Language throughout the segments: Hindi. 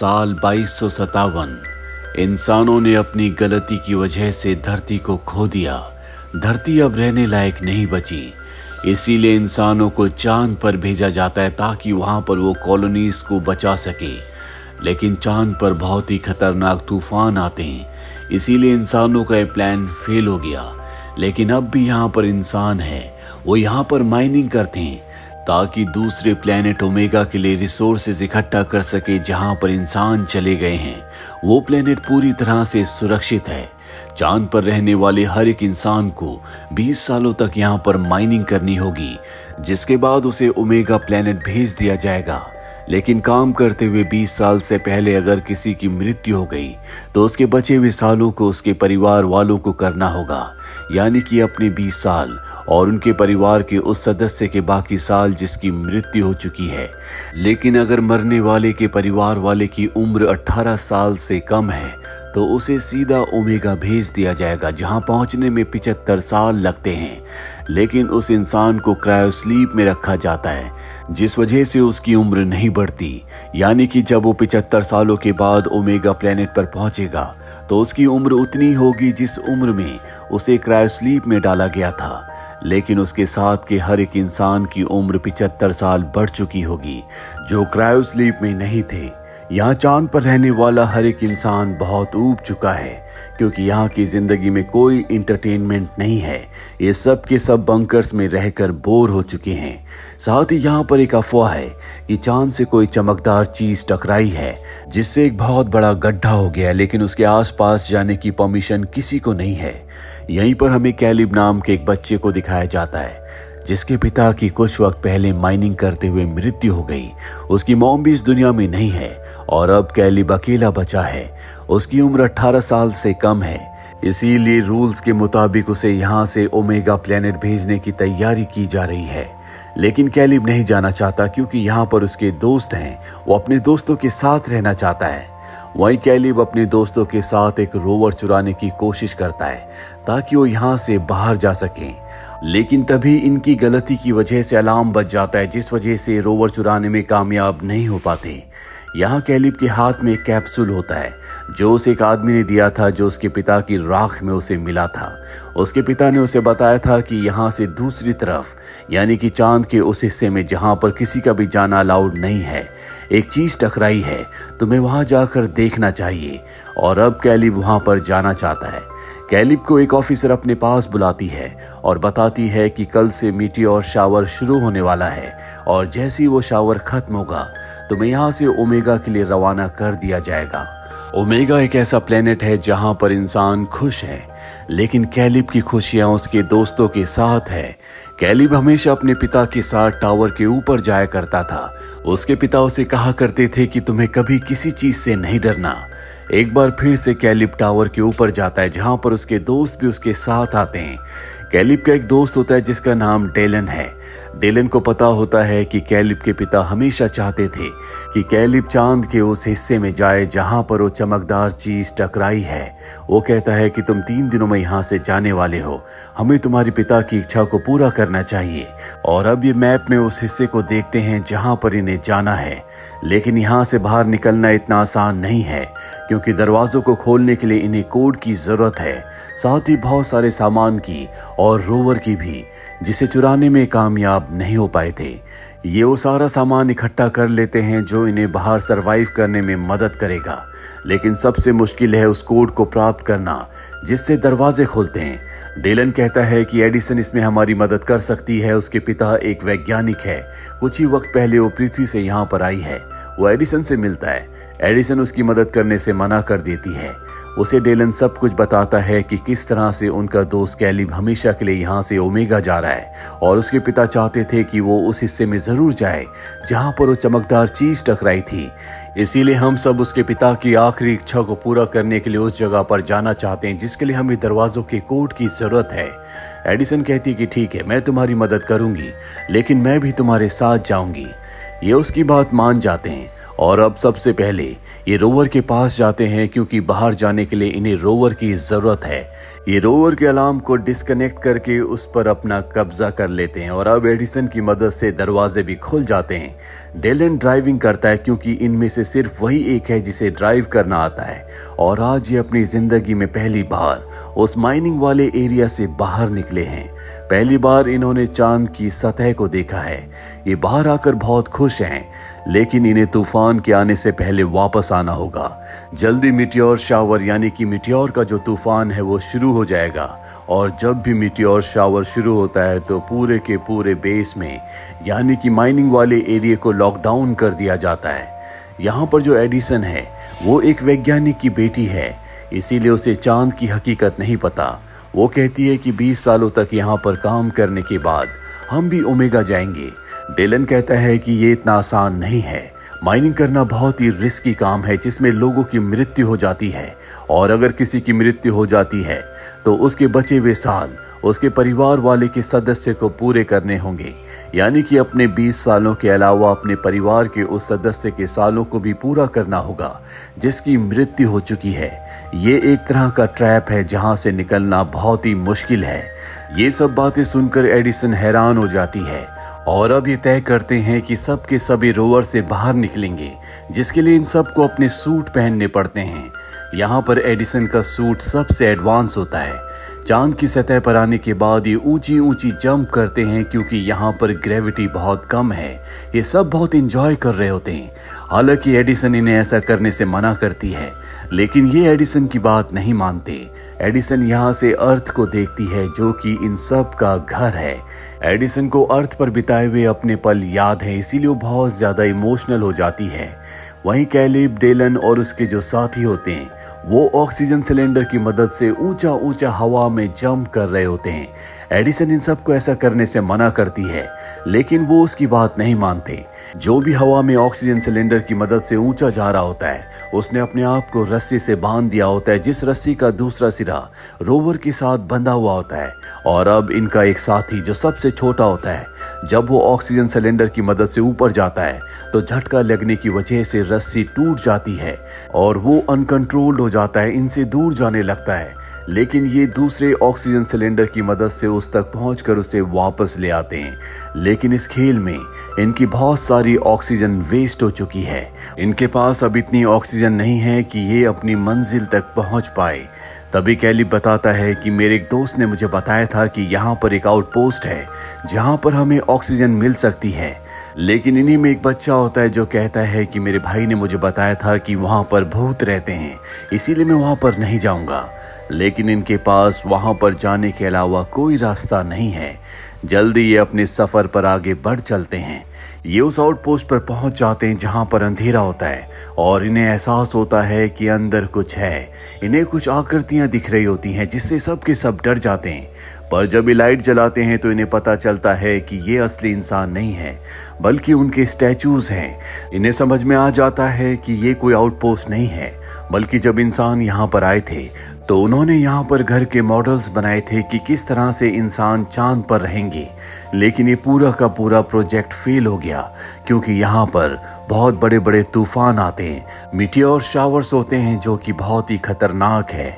साल 2257 इंसानों ने अपनी गलती की वजह से धरती को खो दिया। धरती अब रहने लायक नहीं बची। इसीलिए इंसानों को चांद पर भेजा जाता है ताकि वहां पर वो कॉलोनीज को बचा सके। लेकिन चांद पर बहुत ही खतरनाक तूफान आते हैं, इसीलिए इंसानों का ये प्लान फेल हो गया। लेकिन अब भी यहाँ पर इंसान है, वो यहाँ पर माइनिंग करते हैं ताकि दूसरे प्लेनेट ओमेगा के लिए रिसोर्सेज इकट्ठा कर सके जहां पर इंसान चले गए हैं। वो प्लेनेट पूरी तरह से सुरक्षित है। चांद पर रहने वाले हर एक इंसान को 20 सालों तक यहां पर माइनिंग करनी होगी, जिसके बाद उसे ओमेगा प्लेनेट भेज दिया जाएगा। लेकिन काम करते हुए 20 साल से पहले अगर किसी की मृत्यु हो गई तो उसके बचे हुए सालों को उसके परिवार वालों को करना होगा, यानी कि अपने 20 साल और उनके परिवार के उस सदस्य के बाकी साल जिसकी मृत्यु हो चुकी है। लेकिन अगर मरने वाले के परिवार वाले की उम्र 18 साल से कम है तो उसे सीधा ओमेगा भेज दिया जाएगा, जहां पहुंचने में 75 साल लगते हैं। लेकिन उस इंसान को क्रायोस्लीप में रखा जाता है, जिस वजह से उसकी उम्र नहीं बढ़ती। यानी कि जब वो 75 सालों के बाद ओमेगा प्लेनेट पर पहुंचेगा तो उसकी उम्र उतनी होगी जिस उम्र में उसे क्रायोस्लीप में डाला गया था। लेकिन उसके साथ के हर एक इंसान की उम्र 75 साल बढ़ चुकी होगी, जो क्रायोस्लीप में नहीं थे। यहाँ चांद पर रहने वाला हर एक इंसान बहुत ऊब चुका है, क्योंकि यहाँ की जिंदगी में कोई इंटरटेनमेंट नहीं है। ये सब के सब बंकर्स में रहकर बोर हो चुके हैं। साथ ही यहाँ पर एक अफवाह है कि चांद से कोई चमकदार चीज टकराई है, जिससे एक बहुत बड़ा गड्ढा हो गया, लेकिन उसके आसपास जाने की परमिशन किसी को नहीं है। यहीं पर हमें कैलिब नाम के एक बच्चे को दिखाया जाता है, जिसके पिता की कुछ वक्त पहले माइनिंग करते हुए मृत्यु हो गई। उसकी मॉम भी इस दुनिया में नहीं है और अब कैलिब अकेला बचा है। उसकी उम्र 18 साल से कम है, इसीलिए रूल्स के मुताबिक उसे यहाँ से ओमेगा प्लेनेट भेजने की तैयारी की जा रही है। लेकिन कैलिब नहीं जाना चाहता, क्योंकि यहाँ पर उसके दोस्त हैं। वो अपने दोस्तों के साथ रहना चाहता है। वहीं कैलिब अपने दोस्तों के साथ एक रोवर चुराने की कोशिश करता है ताकि वो यहाँ से बाहर जा सकें। लेकिन तभी इनकी गलती की वजह से अलार्म बज जाता है, जिस वजह से रोवर चुराने में कामयाब नहीं हो पाते। यहाँ कैलिब के हाथ में एक कैप्सूल होता है जो उसे एक आदमी ने दिया था, जो उसके पिता की राख में उसे मिला था। उसके पिता ने उसे बताया था कि यहाँ से दूसरी तरफ, यानी कि चांद के उस हिस्से में जहाँ पर किसी का भी जाना अलाउड नहीं है, एक चीज टकराई है। तुम्हें वहां जाकर देखना चाहिए। और अब कैलिब वहां पर जाना चाहता है। कैलिब को एक ऑफिसर अपने पास बुलाती है और बताती है कि कल से मीटियोर शावर शुरू होने वाला है, और जैसे ही वो शावर खत्म होगा तुम्हें यहाँ से ओमेगा के लिए रवाना कर दिया जाएगा। ओमेगा एक ऐसा प्लेनेट है जहां पर इंसान खुश है, लेकिन कैलिब की खुशियां उसके दोस्तों के साथ है। कैलिब हमेशा अपने पिता के साथ टावर के ऊपर जाया करता था। उसके पिता उसे कहा करते थे कि तुम्हें कभी किसी चीज से नहीं डरना। एक बार फिर से कैलिब टावर के ऊपर जाता है, जहां पर उसके दोस्त भी उसके साथ आते हैं। कैलिब का एक दोस्त होता है जिसका नाम डेलन है। डेलन को पता होता है कि कैलिब के पिता हमेशा चाहते थे कि कैलिब चांद के उस हिस्से में जाए जहां पर वो चमकदार चीज टकराई है। वो कहता है कि तुम 3 दिनों में यहाँ से जाने वाले हो, हमें तुम्हारे पिता की इच्छा को पूरा करना चाहिए। और अब ये मैप में उस हिस्से को देखते हैं जहां पर इन्हें जाना है। लेकिन यहाँ से बाहर निकलना इतना आसान नहीं है, क्योंकि दरवाजों को खोलने के लिए इन्हें कोड की जरूरत है, साथ ही बहुत सारे सामान की और रोवर की भी, जिसे चुराने में कामयाब नहीं हो पाए थे। ये वो सारा सामान इकट्ठा कर लेते हैं जो इन्हें बाहर सरवाइव करने में मदद करेगा। लेकिन सबसे मुश्किल है उस कोड को प्राप्त करना जिससे दरवाजे खुलते हैं। डेलन कहता है कि एडिसन इसमें हमारी मदद कर सकती है। उसके पिता एक वैज्ञानिक है, कुछ ही वक्त पहले वो पृथ्वी से यहाँ पर आई है। वो एडिसन से मिलता है। एडिसन उसकी मदद करने से मना कर देती है। उसे डेलन सब कुछ बताता है कि किस तरह से उनका दोस्त कैलिब हमेशा के लिए यहाँ से ओमेगा जा रहा है, और उसके पिता चाहते थे कि वो उस हिस्से में जरूर जाए जहाँ पर वो चमकदार चीज टकराई थी। इसीलिए हम सब उसके पिता की आखिरी इच्छा को पूरा करने के लिए उस जगह पर जाना चाहते हैं, जिसके लिए हमें दरवाजों के कोड की जरूरत है। एडिसन कहती है कि ठीक है, मैं तुम्हारी मदद करूंगी, लेकिन मैं भी तुम्हारे साथ जाऊंगी। ये उसकी बात मान जाते हैं और अब सबसे पहले ये रोवर के पास जाते हैं क्योंकि बाहर जाने के लिए इन्हें रोवर की जरूरत है। ये रोवर के अलार्म को डिस्कनेक्ट करके उस पर अपना कब्जा कर लेते हैं और अब एडिसन की मदद से दरवाजे भी खुल जाते हैं। डेलन ड्राइविंग करता है क्योंकि इनमें से सिर्फ वही एक है जिसे ड्राइव करना आता है और आज ये अपनी जिंदगी में पहली बार उस माइनिंग वाले एरिया से बाहर निकले हैं। पहली बार इन्होंने चांद की सतह को देखा है। ये बाहर आकर बहुत खुश हैं, लेकिन इन्हें तूफान के आने से पहले वापस आना होगा। जल्दी मिटियोर शावर यानी कि मिटियोर का जो तूफान है वो शुरू हो जाएगा और जब भी मिटियोर शावर शुरू होता है तो पूरे के पूरे बेस में यानी कि माइनिंग वाले एरिया को लॉकडाउन कर दिया जाता है। यहाँ पर जो एडिसन है वो एक वैज्ञानिक की बेटी है, इसीलिए उसे चांद की हकीकत नहीं पता। वो कहती है कि 20 सालों तक यहाँ पर काम करने के बाद हम भी ओमेगा जाएंगे। डेलन कहता है कि ये इतना आसान नहीं है। माइनिंग करना बहुत ही रिस्की काम है जिसमें लोगों की मृत्यु हो जाती है और अगर किसी की मृत्यु हो जाती है तो उसके बचे हुए साल उसके परिवार वाले के सदस्य को पूरे करने होंगे, यानी कि अपने 20 सालों के अलावा अपने परिवार के उस सदस्य के सालों को भी पूरा करना होगा जिसकी मृत्यु हो चुकी है। ये एक तरह का ट्रैप है जहां से निकलना बहुत ही मुश्किल है। ये सब बातें सुनकर एडिसन हैरान हो जाती है और अब ये तय करते हैं कि सब के सभी रोवर से बाहर निकलेंगे, जिसके लिए इन सबको अपने सूट पहनने पड़ते हैं। यहाँ पर एडिसन का सूट सबसे एडवांस होता है। चांद की सतह पर आने के बाद ये ऊंची ऊंची जंप करते हैं क्योंकि यहाँ पर ग्रेविटी बहुत कम है। ये सब बहुत एंजॉय कर रहे होते हैं। हालांकि एडिसन इन्हें ऐसा करने से मना करती है, लेकिन ये एडिसन की बात नहीं मानते। एडिसन यहाँ से अर्थ को देखती है जो कि इन सब का घर है। एडिसन को अर्थ पर बिताए हुए अपने पल याद है, इसीलिए वो बहुत ज्यादा इमोशनल हो जाती है। वहीं कैलिब, डेलन और उसके जो साथी होते हैं वो ऑक्सीजन सिलेंडर की मदद से ऊंचा ऊंचा हवा में जंप कर रहे होते हैं। एडिसन इन सबको ऐसा करने से मना करती है, लेकिन वो उसकी बात नहीं मानते। जो भी हवा में ऑक्सीजन सिलेंडर की मदद से ऊंचा जा रहा होता है उसने अपने आप को रस्सी से बांध दिया होता है, जिस रस्सी का दूसरा सिरा रोवर के साथ बंधा हुआ होता है। और अब इनका एक साथी जो सबसे छोटा होता है, जब वो ऑक्सीजन सिलेंडर की मदद से ऊपर जाता है तो झटका लगने की वजह से रस्सी टूट जाती है और वो अनकंट्रोल्ड हो जाता है, इनसे दूर जाने लगता है। लेकिन ये दूसरे ऑक्सीजन सिलेंडर की मदद से उस तक पहुंचकर उसे वापस ले आते हैं। लेकिन इस खेल में इनकी बहुत सारी ऑक्सीजन वेस्ट हो चुकी है। इनके पास अब इतनी ऑक्सीजन नहीं है कि ये अपनी मंजिल तक पहुंच पाए। तभी कैलिब बताता है कि मेरे एक दोस्त ने मुझे बताया था कि यहाँ पर एक आउटपोस्ट है जहाँ पर हमें ऑक्सीजन मिल सकती है। लेकिन इन्हीं में एक बच्चा होता है जो कहता है कि मेरे भाई ने मुझे बताया था कि वहाँ पर भूत रहते हैं, इसीलिए मैं वहाँ पर नहीं जाऊँगा। लेकिन इनके पास वहाँ पर जाने के अलावा कोई रास्ता नहीं है। जल्दी ये अपने सफ़र पर आगे बढ़ चलते हैं। ये उस आउटपोस्ट पर पहुंच जाते हैं जहां पर अंधेरा होता है और इन्हें एहसास होता है कि अंदर कुछ है। इन्हें कुछ आकृतियां दिख रही होती हैं जिससे सब के सब डर जाते हैं। पर जब ये लाइट जलाते हैं तो इन्हें पता चलता है कि ये असली इंसान नहीं है बल्कि उनके स्टैचूज हैं। इन्हें समझ में आ जाता है कि ये कोई आउटपोस्ट नहीं है, बल्कि जब इंसान यहाँ पर आए थे तो उन्होंने यहाँ पर घर के मॉडल्स बनाए थे कि किस तरह से इंसान चांद पर रहेंगे। लेकिन ये पूरा का पूरा प्रोजेक्ट फेल हो गया क्योंकि यहाँ पर बहुत बड़े बड़े तूफान आते हैं, मीटियोर शावर्स होते हैं जो कि बहुत ही खतरनाक है।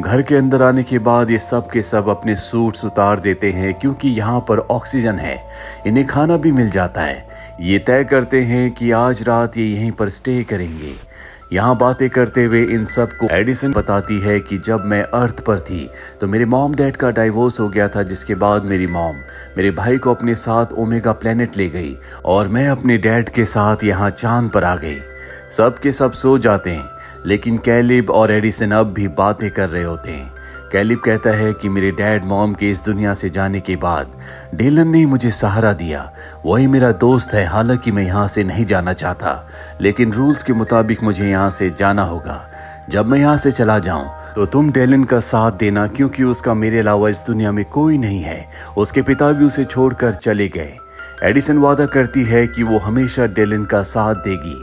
घर के अंदर आने के बाद ये सब के सब अपने सूट्स उतार देते हैं क्योंकि यहाँ पर ऑक्सीजन है, इन्हें खाना भी मिल जाता है। ये तय करते हैं कि आज रात ये यहीं पर स्टे करेंगे। यहाँ बातें करते हुए इन सब को एडिसन बताती है कि जब मैं अर्थ पर थी तो मेरे मॉम डैड का डाइवोर्स हो गया था, जिसके बाद मेरी मॉम मेरे भाई को अपने साथ ओमेगा प्लेनेट ले गई और मैं अपने डैड के साथ यहाँ चांद पर आ गई। सब के सब सो जाते हैं, लेकिन कैलिब और एडिसन अब भी बातें कर रहे होते हैं। कैलिब कहता है कि मेरे डैड मॉम के इस दुनिया से जाने के बाद डेलन ने मुझे सहारा दिया, वही मेरा दोस्त है। हालांकि मैं यहाँ से नहीं जाना चाहता, लेकिन रूल्स के मुताबिक मुझे यहाँ से जाना होगा। जब मैं यहाँ से चला जाऊँ तो तुम डेलन का साथ देना क्योंकि उसका मेरे अलावा इस दुनिया में कोई नहीं है। उसके पिता भी उसे छोड़कर चले गए। एडिसन वादा करती है कि वो हमेशा डेलन का साथ देगी।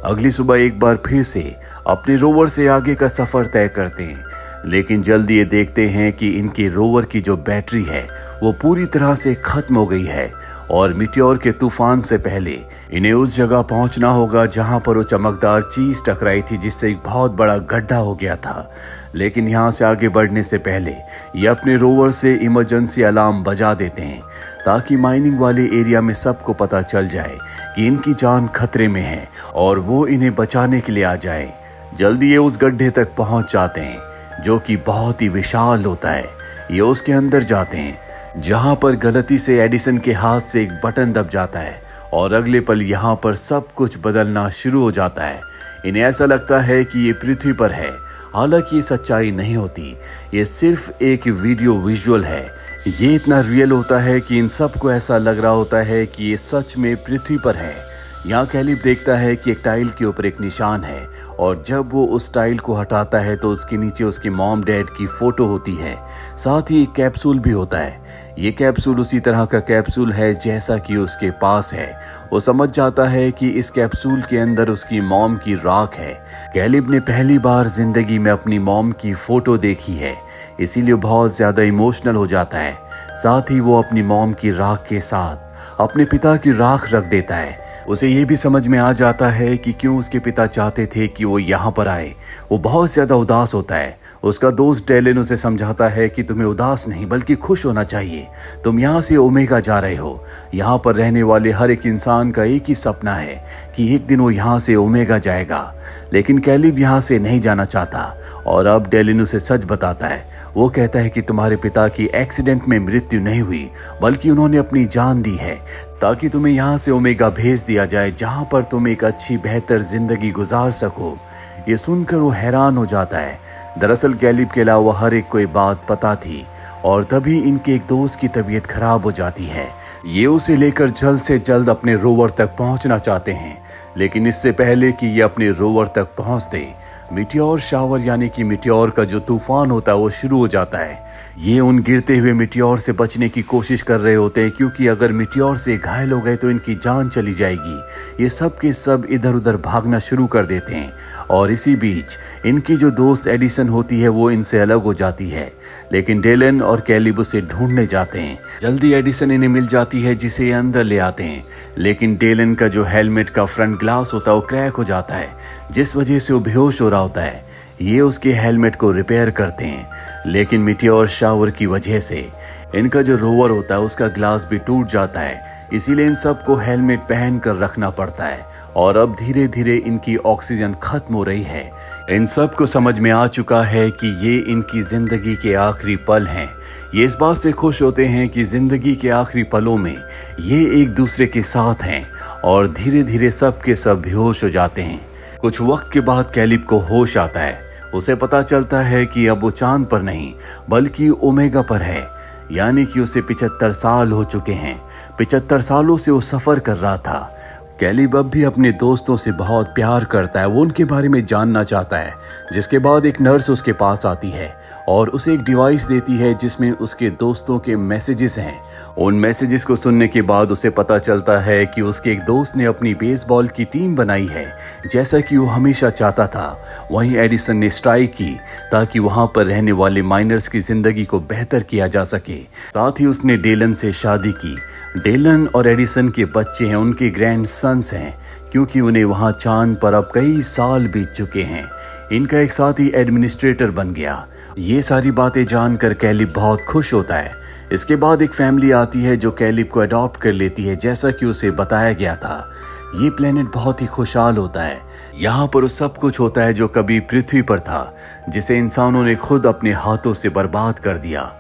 अगली सुबह एक बार फिर से अपने रोवर से आगे का सफर तय करते हैं, लेकिन जल्दी ये देखते हैं कि इनके रोवर की जो बैटरी है वो पूरी तरह से खत्म हो गई है और मीटियोर के तूफान से पहले इन्हें उस जगह पहुंचना होगा जहां पर वो चमकदार चीज टकराई थी, जिससे एक बहुत बड़ा गड्ढा हो गया था। लेकिन यहाँ से आगे बढ़ने से पहले ये अपने रोवर से इमरजेंसी अलार्म बजा देते हैं ताकि माइनिंग वाले एरिया में सबको पता चल जाए कि इनकी जान खतरे में है और वो इन्हें बचाने के लिए आ जाए। जल्दी ये उस गड्ढे तक पहुंच जाते हैं जो कि बहुत ही विशाल होता है। ये उसके अंदर जाते हैं जहां पर गलती से एडिसन के हाथ से एक बटन दब जाता है और अगले पल यहाँ पर सब कुछ बदलना शुरू हो जाता है। इन्हें ऐसा लगता है कि ये पृथ्वी पर है, हालांकि ये सच्चाई नहीं होती, ये सिर्फ एक वीडियो विजुअल है। ये इतना रियल होता है कि इन सबको ऐसा लग रहा होता है कि ये सच में पृथ्वी पर है। यहाँ कैलिब देखता है कि एक टाइल के ऊपर एक निशान है और जब वो उस टाइल को हटाता है तो उसके नीचे उसके मॉम डैड की फोटो होती है, साथ ही एक कैप्सूल भी होता है। ये कैप्सूल उसी तरह का कैप्सूल है जैसा कि उसके पास है। वो समझ जाता है कि इस कैप्सूल के अंदर उसकी मॉम की राख है। कैलिब ने पहली बार जिंदगी में अपनी मॉम की फोटो देखी है, इसीलिए बहुत ज्यादा इमोशनल हो जाता है। साथ ही वो अपनी मॉम की राख के साथ अपने पिता की राख रख देता है। उसे ये भी समझ में आ जाता है कि क्यों उसके पिता चाहते थे कि वो यहाँ पर आए। वो बहुत ज्यादा उदास होता है। उसका दोस्त डेलन उसे समझाता है कि तुम्हें उदास नहीं बल्कि खुश होना चाहिए। तुम यहाँ से ओमेगा जा रहे हो। यहाँ पर रहने वाले हर एक इंसान का एक ही सपना है कि एक दिन वो यहाँ से ओमेगा जाएगा। लेकिन कैलिब यहाँ से नहीं जाना चाहता और अब डेलन उसे सच बताता है। वो कहता है कि तुम्हारे पिता की एक्सीडेंट में मृत्यु नहीं हुई बल्कि उन्होंने अपनी जान दी है ताकि तुम्हें यहाँ से ओमेगा भेज दिया जाए जहाँ पर तुम एक अच्छी बेहतर जिंदगी गुजार सको। ये सुनकर वो हैरान हो जाता है। दरअसल कैलिब के अलावा हर एक को ये बात पता थी और तभी इनके एक दोस्त की तबीयत खराब हो जाती है। ये उसे लेकर जल्द से जल्द अपने रोवर तक पहुंचना चाहते हैं, लेकिन इससे पहले कि ये अपने रोवर तक पहुंचते मीटियोर शावर यानी कि मीटियोर का जो तूफान होता है वो शुरू हो जाता है। ये उन गिरते हुए मीटियोर से बचने की कोशिश कर रहे होते हैं क्योंकि अगर मीटियोर से घायल हो गए तो इनकी जान चली जाएगी। ये सब के सब इधर उधर भागना शुरू कर देते हैं और इसी बीच इनकी जो दोस्त एडिसन होती है वो इनसे अलग हो जाती है। लेकिन डेलन और कैलिब उसे ढूंढने जाते हैं। जल्दी एडिसन इन्हें मिल जाती है जिसे ये अंदर ले आते हैं, लेकिन डेलन का जो हेलमेट का फ्रंट ग्लास होता है वो क्रैक हो जाता है जिस वजह से वो बेहोश हो रहा होता है। ये उसके हेलमेट को रिपेयर करते हैं, लेकिन मीटियोर शावर की वजह से इनका जो रोवर होता है उसका ग्लास भी टूट जाता है। इसीलिए इन सबको हेलमेट पहन कर रखना पड़ता है और अब धीरे धीरे इनकी ऑक्सीजन खत्म हो रही है। इन सब को समझ में आ चुका है कि ये इनकी जिंदगी के आखिरी पल हैं। ये इस बात से खुश होते हैं कि जिंदगी के आखिरी पलों में ये एक दूसरे के साथ हैं और धीरे धीरे सब के सब बेहोश हो जाते हैं। कुछ वक्त के बाद कैलिब को होश आता है। उसे पता चलता है कि अब वो चांद पर नहीं बल्कि ओमेगा पर है, यानी कि उसे 75 साल हो चुके हैं। 75 सालों से वो सफर कर रहा था। कैलिब अब भी अपने दोस्तों से बहुत प्यार करता है, वो उनके बारे में जानना चाहता है। जिसके बाद एक नर्स उसके पास आती है और उसे एक डिवाइस देती है जिसमें उसके दोस्तों के मैसेजेस हैं। उन मैसेजेस को सुनने के बाद उसे पता चलता है कि उसके एक दोस्त ने अपनी बेसबॉल की टीम बनाई है जैसा कि वो हमेशा चाहता था। वहीं एडिसन ने स्ट्राइक की ताकि वहां पर रहने वाले माइनर्स की जिंदगी को बेहतर किया जा सके। साथ ही उसने डेलन से शादी की। डेलन और एडिसन के बच्चे हैं, उनके ग्रैंड सन्स हैं क्योंकि उन्हें वहां चांद पर अब कई साल बीत चुके हैं। इनका एक साथी एडमिनिस्ट्रेटर बन गया। ये सारी बातें जानकर कैलिब बहुत खुश होता है। इसके बाद एक फैमिली आती है जो कैलिब को अडॉप्ट कर लेती है जैसा कि उसे बताया गया था। ये प्लेनेट बहुत ही खुशहाल होता है। यहाँ पर उस सब कुछ होता है जो कभी पृथ्वी पर था, जिसे इंसानों ने खुद अपने हाथों से बर्बाद कर दिया।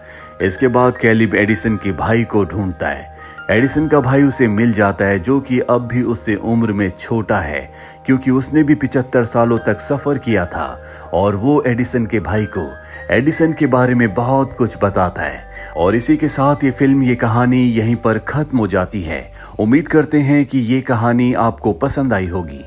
इसके बाद कैलिब एडिसन के भाई को ढूंढता है। एडिसन का भाई उसे मिल जाता है जो कि अब भी उससे उम्र में छोटा है क्योंकि उसने भी 75 सालों तक सफर किया था और वो एडिसन के भाई को एडिसन के बारे में बहुत कुछ बताता है। और इसी के साथ ये फिल्म, ये कहानी यहीं पर खत्म हो जाती है। उम्मीद करते हैं कि ये कहानी आपको पसंद आई होगी।